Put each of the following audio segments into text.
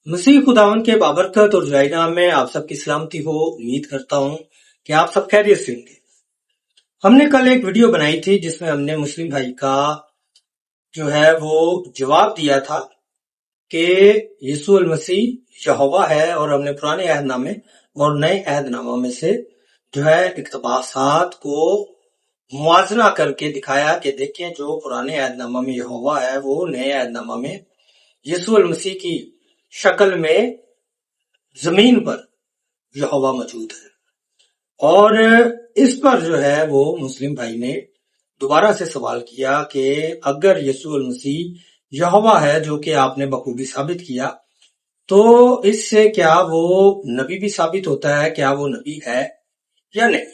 مسیح خداوند کے بابرکت اور جلائی نام میں آپ سب کی سلامتی ہو۔ امید کرتا ہوں کہ آپ سب خیریت سے ہوں گے۔ ہم نے کل ایک ویڈیو بنائی تھی جس میں ہم نے مسلم بھائی کا جو ہے وہ جواب دیا تھا کہ یسوع المسیح یہوہ ہے، اور ہم نے پرانے عہد نامے اور نئے عہد نامہ میں سے جو ہے اقتباسات کو موازنہ کر کے دکھایا کہ دیکھیں جو پرانے عہد نامہ میں یہوہ ہے وہ نئے عہد نامہ میں یسوع المسیح کی شکل میں زمین پر یہوہ موجود ہے۔ اور اس پر جو ہے وہ مسلم بھائی نے دوبارہ سے سوال کیا کہ اگر یسوع المسیح یہوہ ہے، جو کہ آپ نے بخوبی ثابت کیا، تو اس سے کیا وہ نبی بھی ثابت ہوتا ہے؟ کیا وہ نبی ہے یا نہیں؟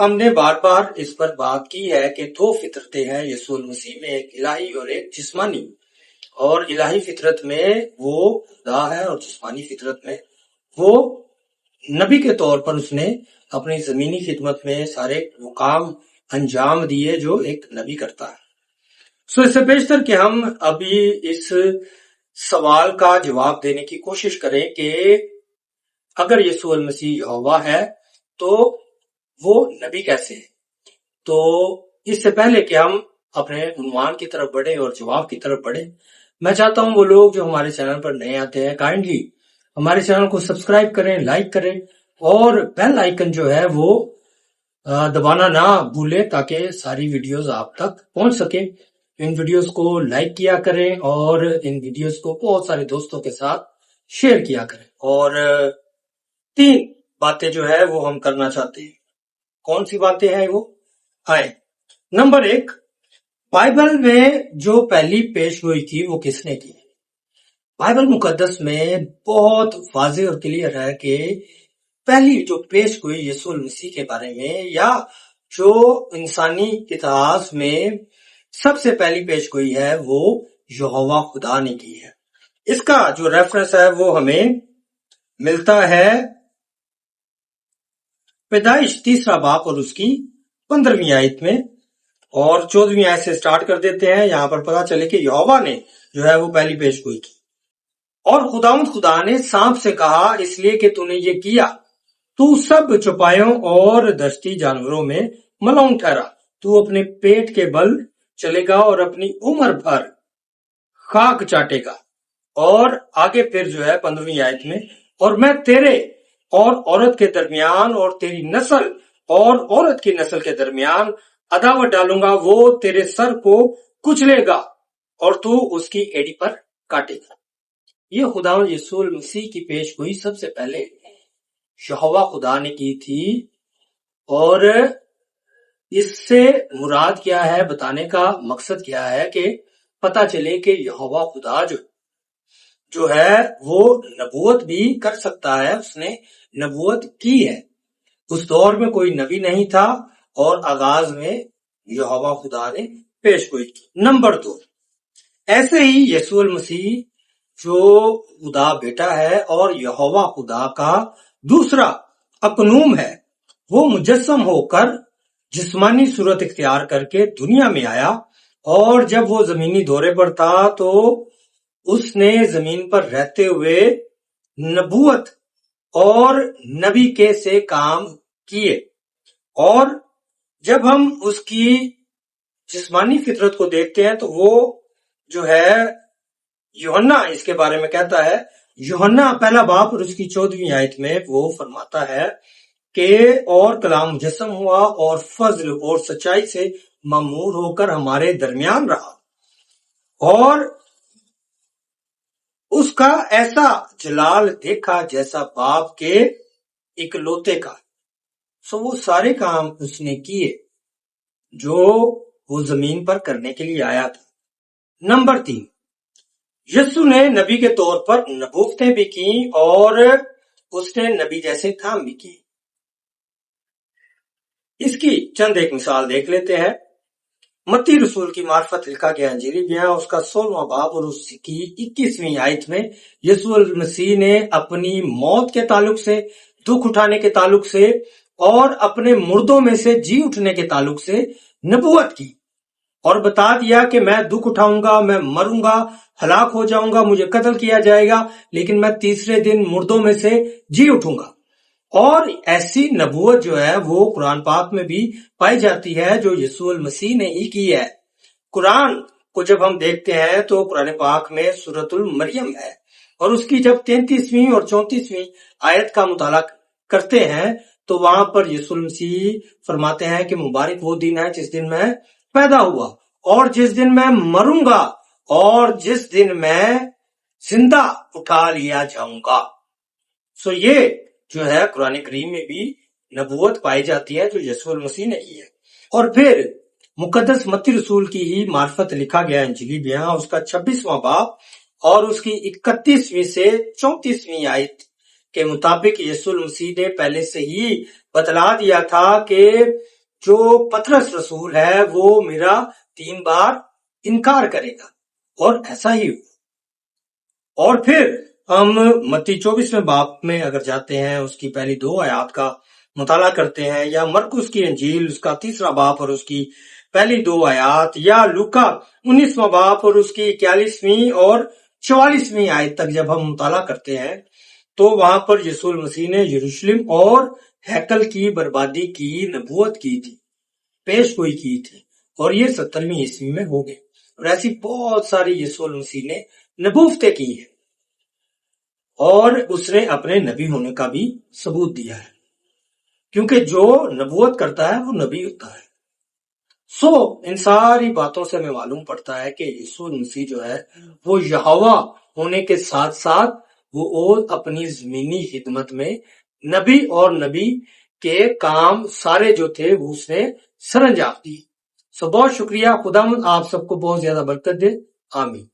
ہم نے بار بار اس پر بات کی ہے کہ دو فطرتیں ہیں یسوع المسیح میں، ایک الہی اور ایک جسمانی۔ اور الہی فطرت میں وہ خدا ہے اور جسمانی فطرت میں وہ نبی کے طور پر اس نے اپنی زمینی خدمت میں سارے وہ کام انجام دیے جو ایک نبی کرتا ہے۔ اس سے بیشتر کہ ہم ابھی اس سوال کا جواب دینے کی کوشش کریں کہ اگر یسوع المسیح یہوہ ہے تو وہ نبی کیسے ہے۔ تو اس سے پہلے کہ ہم اپنے عنوان کی طرف بڑھیں اور جواب کی طرف بڑھیں، میں چاہتا ہوں وہ لوگ جو ہمارے چینل پر نئے آتے ہیں کائنڈلی ہمارے چینل کو سبسکرائب کریں، لائک کریں اور بیل آئیکن جو ہے وہ دبانا نہ بھولیں تاکہ ساری ویڈیوز آپ تک پہنچ سکے۔ ان ویڈیوز کو لائک کیا کریں اور ان ویڈیوز کو بہت سارے دوستوں کے ساتھ شیئر کیا کریں۔ اور 3 باتیں جو ہے وہ ہم کرنا چاہتے ہیں۔ کون سی باتیں ہیں وہ؟ آئیں۔ نمبر 1، بائبل میں جو پہلی پیش گوئی تھی وہ کس نے کی؟ بائبل مقدس میں بہت واضح اور کلیئر ہے کہ پہلی جو پیش گوئی یسوع المسیح کے بارے میں، یا جو انسانی اتہاس میں سب سے پہلی پیش گوئی ہے، وہ یہوہ خدا نے کی ہے۔ اس کا جو ریفرنس ہے وہ ہمیں ملتا ہے پیدائش 3 باب اور اس کی 15ویں آیت میں، اور 14ویں آیت سے سٹارٹ کر دیتے ہیں۔ یہاں پر پتا چلے کہ یہوہ نے جو ہے وہ پہلی پیش گوئی کی۔ اور خدا نے سانپ سے کہا، اس لیے کہ تو نے یہ کیا، تو سب چوپایوں اور دشتی جانوروں میں ملعون ٹھہرا، تو اپنے پیٹ کے بل چلے گا اور اپنی عمر بھر خاک چاٹے گا۔ اور آگے پھر جو ہے 15ویں آیت میں، اور میں تیرے اور عورت کے درمیان اور تیری نسل اور عورت کی نسل کے درمیان عداوت ڈالوں گا، وہ تیرے سر کو کچلے گا اور تو اس کی ایڑی پر کاٹے گا۔ یہ خدا یسوع المسیح کی پیش گوئی سب سے پہلے یہوہ خدا نے کی تھی، اور اس سے مراد کیا ہے، بتانے کا مقصد کیا ہے کہ پتا چلے کہ یہوہ خدا جو ہے وہ نبوت بھی کر سکتا ہے، اس نے نبوت کی ہے۔ اس دور میں کوئی نبی نہیں تھا اور آغاز میں یہوہ خدا نے پیش گوئی کی۔ نمبر 2، ایسے ہی یسوع المسیح جو خدا بیٹا ہے اور یہوہ خدا کا دوسرا اقنوم ہے، وہ مجسم ہو کر جسمانی صورت اختیار کر کے دنیا میں آیا، اور جب وہ زمینی دورے پر تھا تو اس نے زمین پر رہتے ہوئے نبوت اور نبی کے سے کام کیے۔ اور جب ہم اس کی جسمانی فطرت کو دیکھتے ہیں تو وہ جو ہے یوحنا اس کے بارے میں کہتا ہے، یوحنا 1 باب اور اس کی 14ویں آیت میں وہ فرماتا ہے کہ اور کلام مجسم ہوا اور فضل اور سچائی سے مامور ہو کر ہمارے درمیان رہا، اور اس کا ایسا جلال دیکھا جیسا باپ کے اکلوتے کا۔ وہ سارے کام اس نے کیے جو وہ زمین پر کرنے کے لیے آیا تھا۔ نمبر 3، یسوع نے نبی کے طور پر نبوتیں بھی کی اور اس نے نبی جیسے کام بھی کیے۔ اس کی چند ایک مثال دیکھ لیتے ہیں۔ متی رسول کی معرفت لکھا گیا انجیلی بیان، اس کا 16واں باب اور اس کی 21ویں آیت میں یسوع المسیح نے اپنی موت کے تعلق سے، دکھ اٹھانے کے تعلق سے اور اپنے مردوں میں سے جی اٹھنے کے تعلق سے نبوت کی۔ اور بتا دیا کہ میں دکھ اٹھاؤں گا، میں مروں گا، ہلاک ہو جاؤں گا، مجھے قتل کیا جائے گا، لیکن میں تیسرے دن مردوں میں سے جی اٹھوں گا۔ اور ایسی نبوت جو ہے وہ قرآن پاک میں بھی پائی جاتی ہے جو یسوع المسیح نے ہی کی ہے۔ قرآن کو جب ہم دیکھتے ہیں تو قرآن پاک میں سورۃ المریم ہے، اور اس کی جب 33ویں اور 34ویں آیت کا مطالعہ کرتے ہیں تو وہاں پر یسوع المسیح فرماتے ہیں کہ مبارک وہ دن ہے جس دن میں پیدا ہوا، اور جس دن میں مروں گا، اور جس دن میں زندہ اٹھا لیا جاؤں گا۔ سو یہ جو ہے قرآن کریم میں بھی نبوت پائی جاتی ہے جو یسوع المسیح نے کی ہے۔ اور پھر مقدس متی رسول کی ہی معرفت لکھا گیا انجیلی بیان، اس کا 26واں باب اور اس کی 31ویں سے 34ویں آیت کے مطابق یسوع المسیح نے پہلے سے ہی بتلا دیا تھا کہ جو پطرس رسول ہے وہ میرا 3 بار انکار کرے گا، اور ایسا ہی ہوا۔ اور پھر ہم متی 24ویں باب میں اگر جاتے ہیں، اس کی پہلی 2 آیات کا مطالعہ کرتے ہیں، یا مرکس کی انجیل اس کا 3 باب اور اس کی پہلی 2 آیات، یا لوکا 19واں باب اور اس کی 41ویں اور 44ویں آیت تک جب ہم مطالعہ کرتے ہیں تو وہاں پر یسوع المسیح نے یروشلم اور ہیکل کی بربادی کی نبوت کی تھی، پیش گوئی کی تھی، اور یہ 70ویں عیسوی میں ہو گئے۔ اور ایسی بہت ساری یسوع المسیح نے نبوتیں کی ہیں، اور اس نے اپنے نبی ہونے کا بھی ثبوت دیا ہے، کیونکہ جو نبوت کرتا ہے وہ نبی ہوتا ہے۔ سو ان ساری باتوں سے ہمیں معلوم پڑتا ہے کہ یسوع المسیح جو ہے وہ یہوہ ہونے کے ساتھ ساتھ وہ اپنی زمینی خدمت میں نبی اور نبی کے کام سارے جو تھے وہ اس نے سر انجام دی۔ سو بہت شکریہ، خداوند آپ سب کو بہت زیادہ برکت دے، آمین۔